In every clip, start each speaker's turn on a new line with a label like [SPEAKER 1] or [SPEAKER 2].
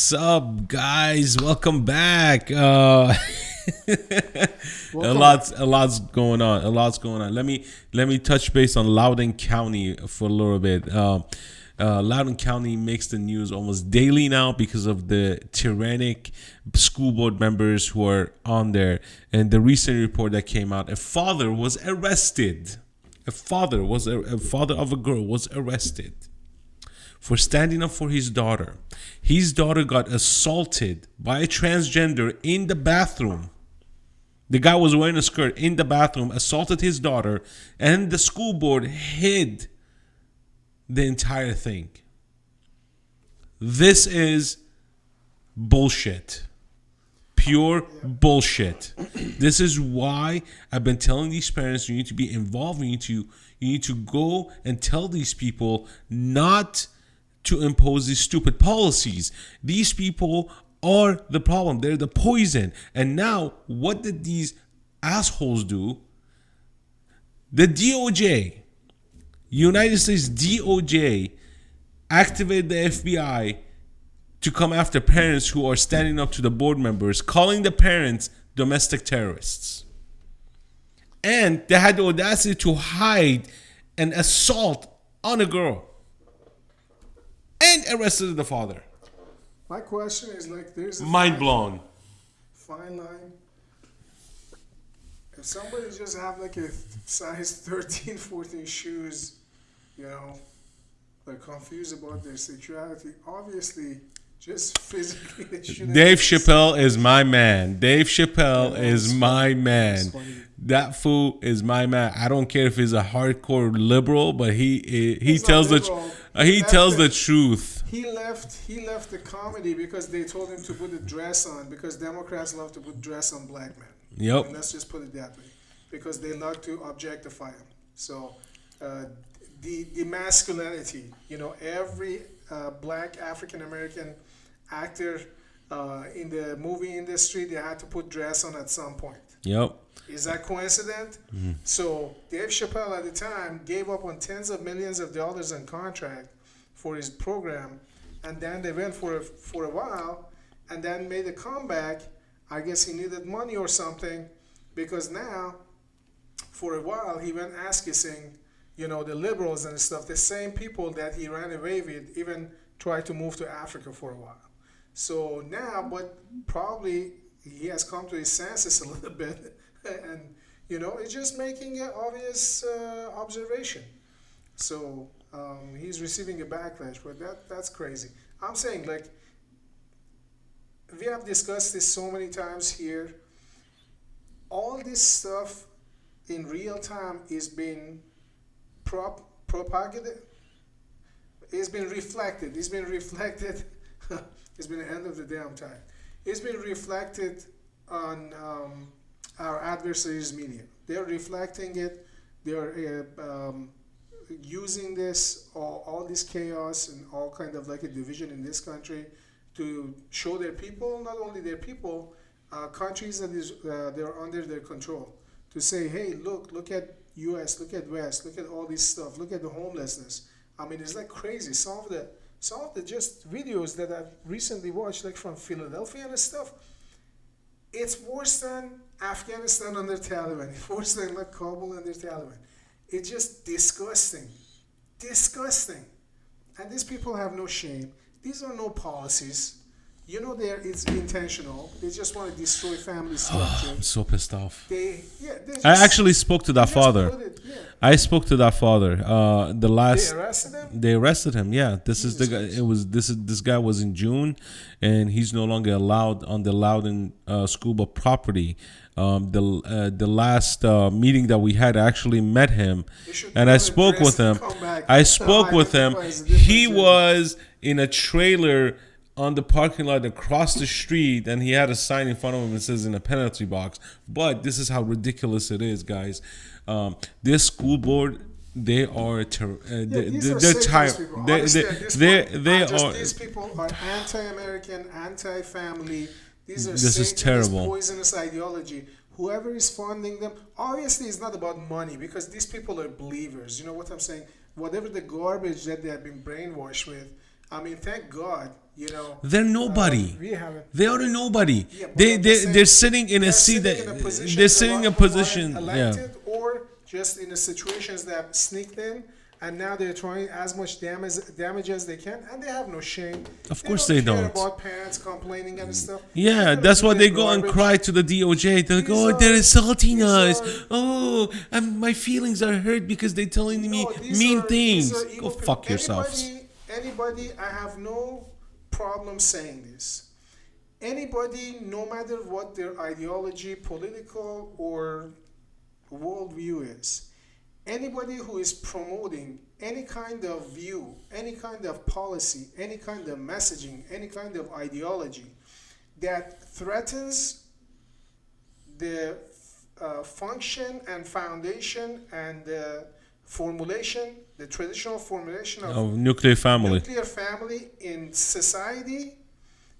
[SPEAKER 1] What's up, guys? Welcome back. A lot's going on. Let me touch base on Loudoun County for a little bit. Loudoun County makes the news almost daily now because of the tyrannic school board members who are on there. And the recent report that came out, a father was arrested. A father of a girl was arrested for standing up for his daughter. His daughter got assaulted by a transgender in the bathroom. The guy was wearing a skirt in the bathroom, assaulted his daughter, and the school board hid the entire thing. This is bullshit. Pure bullshit. This is why I've been telling these parents, you need to be involved. You need to go and tell these people not to impose these stupid policies. These people are the problem. They're the poison. And now, what did these assholes do? The DOJ, United States DOJ, activated the FBI to come after parents who are standing up to the board members, calling the parents domestic terrorists. And they had the audacity to hide an assault on a girl and arrested the father.
[SPEAKER 2] My question is there's a
[SPEAKER 1] mind blown.
[SPEAKER 2] Fine line. If somebody just have a size 13, 14 shoes, they're confused about their sexuality, obviously just physically they shouldn't.
[SPEAKER 1] Dave Chappelle is my man. That fool is my man. I don't care if he's a hardcore liberal, but he tells the truth.
[SPEAKER 2] He left the comedy because they told him to put a dress on, because Democrats love to put dress on black men.
[SPEAKER 1] Yep.
[SPEAKER 2] And let's just put it that way, because they love to objectify him. So the masculinity, every black African American actor in the movie industry, they had to put dress on at some point.
[SPEAKER 1] Yep.
[SPEAKER 2] Is that coincident? Mm-hmm. So Dave Chappelle at the time gave up on tens of millions of dollars in contract for his program, and then they went for a while, and then made a comeback. I guess he needed money or something, because now, for a while, he went ass-kissing, the liberals and stuff. The same people that he ran away with even tried to move to Africa for a while. So now, but probably he has come to his senses a little bit, and it's just making an obvious observation. So he's receiving a backlash, but that's crazy. I'm saying, we have discussed this so many times here. All this stuff in real time is being propagated. It's been reflected. It's been the end of the damn time. It's been reflected on our adversaries' media. They're reflecting it. They're using this, all this chaos and all kind of a division in this country to show their people, not only their people, countries that they're under their control, to say, hey, look at U.S., look at West, look at all this stuff, look at the homelessness. I mean, it's crazy. Some of the just videos that I've recently watched, from Philadelphia and stuff, it's worse than Afghanistan under Taliban. It's worse than Kabul under Taliban. It's just disgusting. And these people have no shame. These are no policies. It's intentional. They just want to destroy family structure.
[SPEAKER 1] I'm so pissed off.
[SPEAKER 2] I
[SPEAKER 1] actually spoke to that father. I spoke to that father. They
[SPEAKER 2] arrested him?
[SPEAKER 1] They arrested him. Yeah, this is the guy. This guy was in June, and he's no longer allowed on the Loudoun school board property. The last meeting that we had, I actually met him, and I spoke with him. He was in a trailer on the parking lot across the street, and he had a sign in front of him that says "in a penalty box." But this is how ridiculous it is, guys. This school board, they are they're tired.
[SPEAKER 2] These people are anti-American, anti-family.
[SPEAKER 1] This is terrible.
[SPEAKER 2] Poisonous ideology. Whoever is funding them, obviously, it's not about money, because these people are believers. You know what I'm saying? Whatever the garbage that they have been brainwashed with, I mean, thank God, you know.
[SPEAKER 1] They're nobody.
[SPEAKER 2] We haven't.
[SPEAKER 1] They are a nobody.
[SPEAKER 2] Yeah, but
[SPEAKER 1] They
[SPEAKER 2] at
[SPEAKER 1] they
[SPEAKER 2] the same-
[SPEAKER 1] they're sitting in a
[SPEAKER 2] they're
[SPEAKER 1] seat
[SPEAKER 2] sitting
[SPEAKER 1] that
[SPEAKER 2] in a position
[SPEAKER 1] they're sitting in a
[SPEAKER 2] who are
[SPEAKER 1] position. Yeah.
[SPEAKER 2] elected, or just in the situations that sneaked in, and now they're trying as much damage as they can, and they have no shame.
[SPEAKER 1] Of course they
[SPEAKER 2] care
[SPEAKER 1] don't.
[SPEAKER 2] about parents complaining and stuff.
[SPEAKER 1] Yeah,
[SPEAKER 2] They're
[SPEAKER 1] that's why
[SPEAKER 2] gonna
[SPEAKER 1] they
[SPEAKER 2] get
[SPEAKER 1] go and
[SPEAKER 2] garbage.
[SPEAKER 1] cry to the DOJ. They're like,
[SPEAKER 2] These
[SPEAKER 1] oh,
[SPEAKER 2] are-
[SPEAKER 1] they're assaulting
[SPEAKER 2] these
[SPEAKER 1] us.
[SPEAKER 2] are-
[SPEAKER 1] Oh, my feelings are hurt because they're telling me
[SPEAKER 2] No, these
[SPEAKER 1] mean
[SPEAKER 2] are-
[SPEAKER 1] things.
[SPEAKER 2] these are
[SPEAKER 1] Go
[SPEAKER 2] evil
[SPEAKER 1] fuck
[SPEAKER 2] people.
[SPEAKER 1] yourselves.
[SPEAKER 2] Anybody, I have no problem saying this. Anybody, no matter what their ideology, political or worldview is, anybody who is promoting any kind of view, any kind of policy, any kind of messaging, any kind of ideology that threatens the function and foundation and the formulation, the traditional formulation of
[SPEAKER 1] Nuclear family.
[SPEAKER 2] nuclear family in society,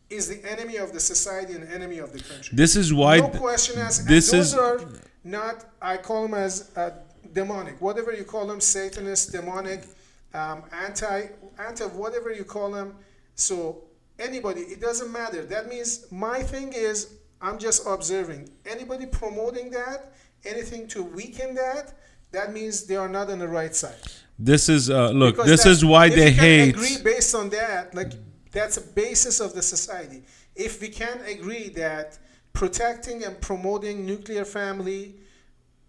[SPEAKER 2] is the enemy of the society and enemy of the country.
[SPEAKER 1] This is why.
[SPEAKER 2] No question asked.
[SPEAKER 1] This
[SPEAKER 2] and those
[SPEAKER 1] is-
[SPEAKER 2] are not, I call them as demonic, whatever you call them, Satanist, demonic, anti, whatever you call them. So anybody, it doesn't matter. That means my thing is, I'm just observing. Anybody promoting that, anything to weaken that, that means they are not on the right side.
[SPEAKER 1] This is look.
[SPEAKER 2] Because
[SPEAKER 1] This
[SPEAKER 2] that's-
[SPEAKER 1] is why
[SPEAKER 2] if
[SPEAKER 1] they
[SPEAKER 2] you can
[SPEAKER 1] hate.
[SPEAKER 2] agree based on that, like that's a basis of the society. If we can agree that protecting and promoting nuclear family,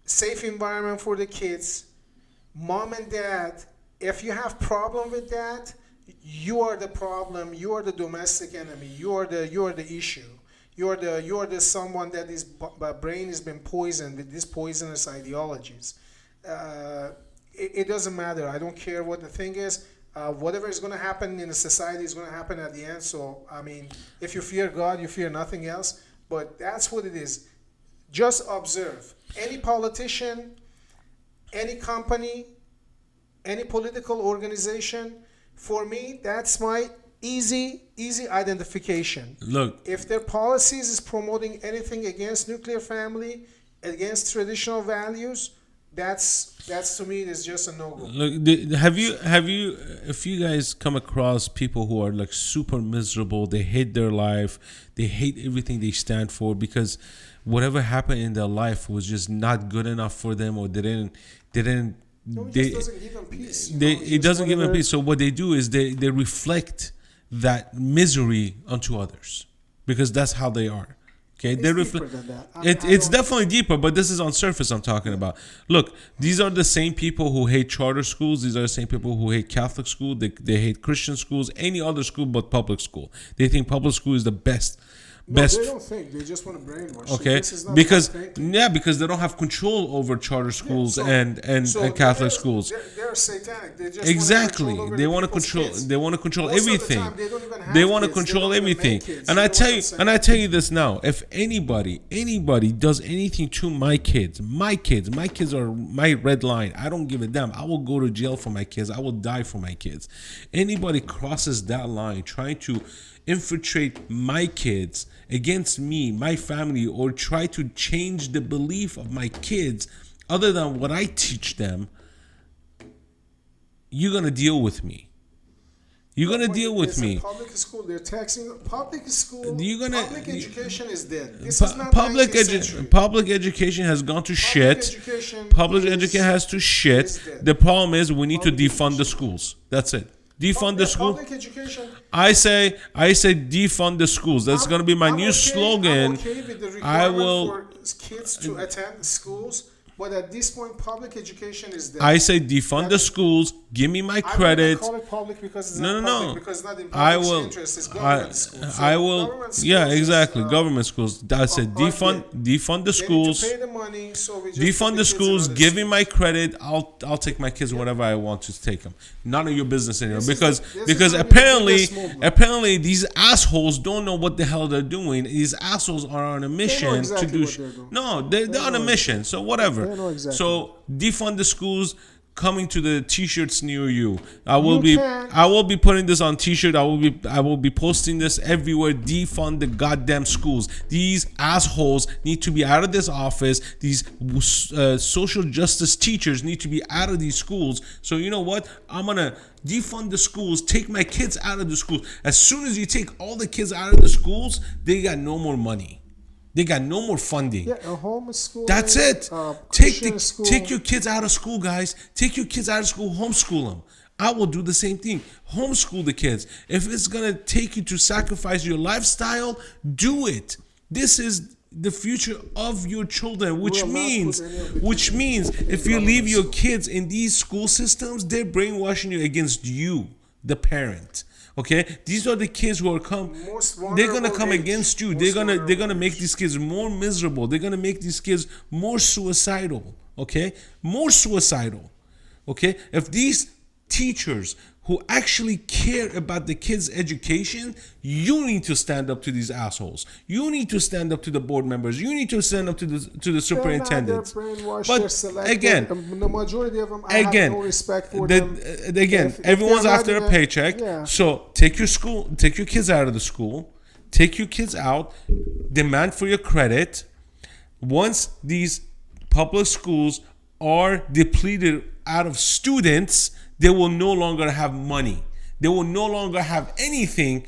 [SPEAKER 2] safe environment for the kids, mom and dad, if you have problem with that, you are the problem. You are the domestic enemy. You are the issue. You are the someone that is brain has been poisoned with these poisonous ideologies. It doesn't matter. I don't care what the thing is. Whatever is going to happen in the society is going to happen at the end. So, I mean, if you fear God, you fear nothing else. But that's what it is. Just observe. Any politician, any company, any political organization, for me, that's my easy identification.
[SPEAKER 1] Look,
[SPEAKER 2] If their policies is promoting anything against nuclear family, against traditional values, that's to me is just a no-go.
[SPEAKER 1] look. Have you? If you guys come across people who are like super miserable, they hate their life, they hate everything they stand for because whatever happened in their life was just not good enough for them, or they didn't.
[SPEAKER 2] No, it
[SPEAKER 1] They,
[SPEAKER 2] just doesn't give them peace.
[SPEAKER 1] it doesn't give them peace. So what they do is they reflect that misery onto others because that's how they are. Okay,
[SPEAKER 2] It's
[SPEAKER 1] they
[SPEAKER 2] deeper
[SPEAKER 1] reflect.
[SPEAKER 2] than that.
[SPEAKER 1] It's definitely deeper, but this is on surface I'm talking about. Look, these are the same people who hate charter schools. These are the same people who hate Catholic school. They hate Christian schools, any other school but public school. They think public school is the best.
[SPEAKER 2] No, they don't think. They just want to brainwash. So
[SPEAKER 1] Okay,
[SPEAKER 2] this is not
[SPEAKER 1] because
[SPEAKER 2] about thinking.
[SPEAKER 1] because they don't have control over charter schools
[SPEAKER 2] So-
[SPEAKER 1] and
[SPEAKER 2] so
[SPEAKER 1] Catholic
[SPEAKER 2] they're-
[SPEAKER 1] schools.
[SPEAKER 2] They're satanic. They just
[SPEAKER 1] Exactly,
[SPEAKER 2] want to
[SPEAKER 1] they want to
[SPEAKER 2] control.
[SPEAKER 1] control. They want to control
[SPEAKER 2] Most of the
[SPEAKER 1] everything.
[SPEAKER 2] time, they don't even have
[SPEAKER 1] They want to
[SPEAKER 2] kids. They
[SPEAKER 1] control
[SPEAKER 2] don't even
[SPEAKER 1] everything.
[SPEAKER 2] make kids.
[SPEAKER 1] And
[SPEAKER 2] They
[SPEAKER 1] I
[SPEAKER 2] don't
[SPEAKER 1] tell
[SPEAKER 2] have
[SPEAKER 1] you,
[SPEAKER 2] the
[SPEAKER 1] and
[SPEAKER 2] same-
[SPEAKER 1] I tell you this now: if anybody does anything to my kids are my red line. I don't give a damn. I will go to jail for my kids. I will die for my kids. Anybody crosses that line, trying to infiltrate my kids against me, my family, or try to change the belief of my kids other than what I teach them, you're gonna deal with me. You're gonna deal with
[SPEAKER 2] Listen,
[SPEAKER 1] me.
[SPEAKER 2] Public school, they're taxing. Public school.
[SPEAKER 1] You're gonna-
[SPEAKER 2] Public education is dead. This is not
[SPEAKER 1] Public
[SPEAKER 2] 19th century.
[SPEAKER 1] public education has gone to shit.
[SPEAKER 2] education
[SPEAKER 1] Public
[SPEAKER 2] is-
[SPEAKER 1] education has to shit.
[SPEAKER 2] is dead.
[SPEAKER 1] The problem is we need to
[SPEAKER 2] Public
[SPEAKER 1] defund the schools. That's it. Defund the
[SPEAKER 2] Yeah,
[SPEAKER 1] school.
[SPEAKER 2] Public education.
[SPEAKER 1] I say defund the schools. That's gonna be my
[SPEAKER 2] I'm
[SPEAKER 1] new
[SPEAKER 2] okay-
[SPEAKER 1] slogan.
[SPEAKER 2] I'm okay with the
[SPEAKER 1] I
[SPEAKER 2] requirement
[SPEAKER 1] will.
[SPEAKER 2] for kids to attend schools, but at this point, public education is dead.
[SPEAKER 1] I say defund the schools. Give me my
[SPEAKER 2] I
[SPEAKER 1] credit.
[SPEAKER 2] call it public because it's
[SPEAKER 1] No,
[SPEAKER 2] not
[SPEAKER 1] no,
[SPEAKER 2] public,
[SPEAKER 1] no.
[SPEAKER 2] because it's not in
[SPEAKER 1] I
[SPEAKER 2] public's
[SPEAKER 1] will.
[SPEAKER 2] interest. It's government schools. So
[SPEAKER 1] I will.
[SPEAKER 2] government
[SPEAKER 1] Yeah,
[SPEAKER 2] schools is,
[SPEAKER 1] exactly. Government schools. That's it.
[SPEAKER 2] are
[SPEAKER 1] Defund the
[SPEAKER 2] They
[SPEAKER 1] schools.
[SPEAKER 2] need to pay the money, so we just
[SPEAKER 1] Defund
[SPEAKER 2] put
[SPEAKER 1] the
[SPEAKER 2] kids in
[SPEAKER 1] schools.
[SPEAKER 2] other
[SPEAKER 1] Give me
[SPEAKER 2] schools.
[SPEAKER 1] my credit. I'll take my kids wherever I want to take them. None of your business anymore.
[SPEAKER 2] This is
[SPEAKER 1] Because
[SPEAKER 2] not even
[SPEAKER 1] apparently
[SPEAKER 2] the biggest movement.
[SPEAKER 1] apparently these assholes don't know what the hell they're doing. These assholes are on a mission
[SPEAKER 2] exactly
[SPEAKER 1] to do.
[SPEAKER 2] what they're doing.
[SPEAKER 1] No, they're on a
[SPEAKER 2] know
[SPEAKER 1] mission. So whatever.
[SPEAKER 2] They know exactly.
[SPEAKER 1] So defund the schools. coming to the t-shirts near you. I
[SPEAKER 2] You
[SPEAKER 1] will be putting this on t-shirt. I will be posting this everywhere. Defund the goddamn schools. These assholes need to be out of this office. These social justice teachers need to be out of these schools. So you know what? I'm gonna defund the schools, take my kids out of the schools. As soon as you take all the kids out of the schools, they got no more money. They got no more funding.
[SPEAKER 2] Yeah, a homeschool.
[SPEAKER 1] That's it. Take your kids out of school, guys. Take your kids out of school. Homeschool them. I will do the same thing. Homeschool the kids. If it's gonna take you to sacrifice your lifestyle, do it. This is the future of your children, which means if you leave your kids in these school systems, they're brainwashing you against you, the parent. Okay, these are the kids who are they're gonna come against you. They're gonna make these kids more miserable. They're gonna make these kids more suicidal. Okay, more suicidal. Okay, if these teachers who actually care about the kids' education, you need to stand up to these assholes. You need to stand up to the board members. You need to stand up to the superintendents. But again,
[SPEAKER 2] the majority of them, I have no respect for them.
[SPEAKER 1] Again, everyone's after a paycheck.
[SPEAKER 2] Yeah.
[SPEAKER 1] So take your kids out of the school. Take your kids out. Demand for your credit. Once these public schools are depleted out of students, they will no longer have money. They will no longer have anything,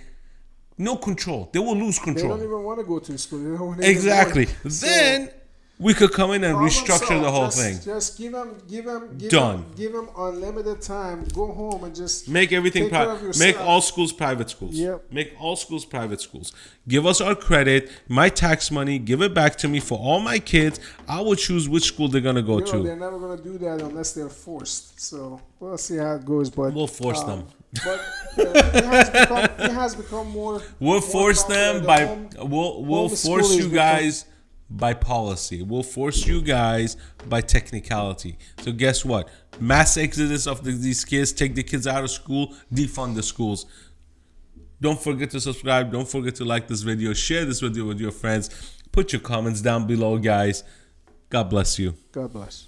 [SPEAKER 1] no control. They will lose control.
[SPEAKER 2] They don't even want to go to school. They don't
[SPEAKER 1] Exactly. Then we could come in and restructure the whole thing.
[SPEAKER 2] Just give them unlimited time. Go home and just
[SPEAKER 1] make everything private. Make all schools private schools.
[SPEAKER 2] Yep.
[SPEAKER 1] Make all schools private schools. Give us our credit, my tax money. Give it back to me for all my kids. I will choose which school they're gonna go to.
[SPEAKER 2] They're never gonna do that unless they're forced. So we'll see how it goes. But
[SPEAKER 1] we'll force them.
[SPEAKER 2] But it has become more.
[SPEAKER 1] We'll force them by. We'll force you guys by policy. We'll force you guys by technicality. So guess what? Mass exodus of these kids. Take the kids out of school. Defund the schools. Don't forget to subscribe. Don't forget to like this video. Share this video with your friends. Put your comments down below, guys. God bless you.
[SPEAKER 2] God bless.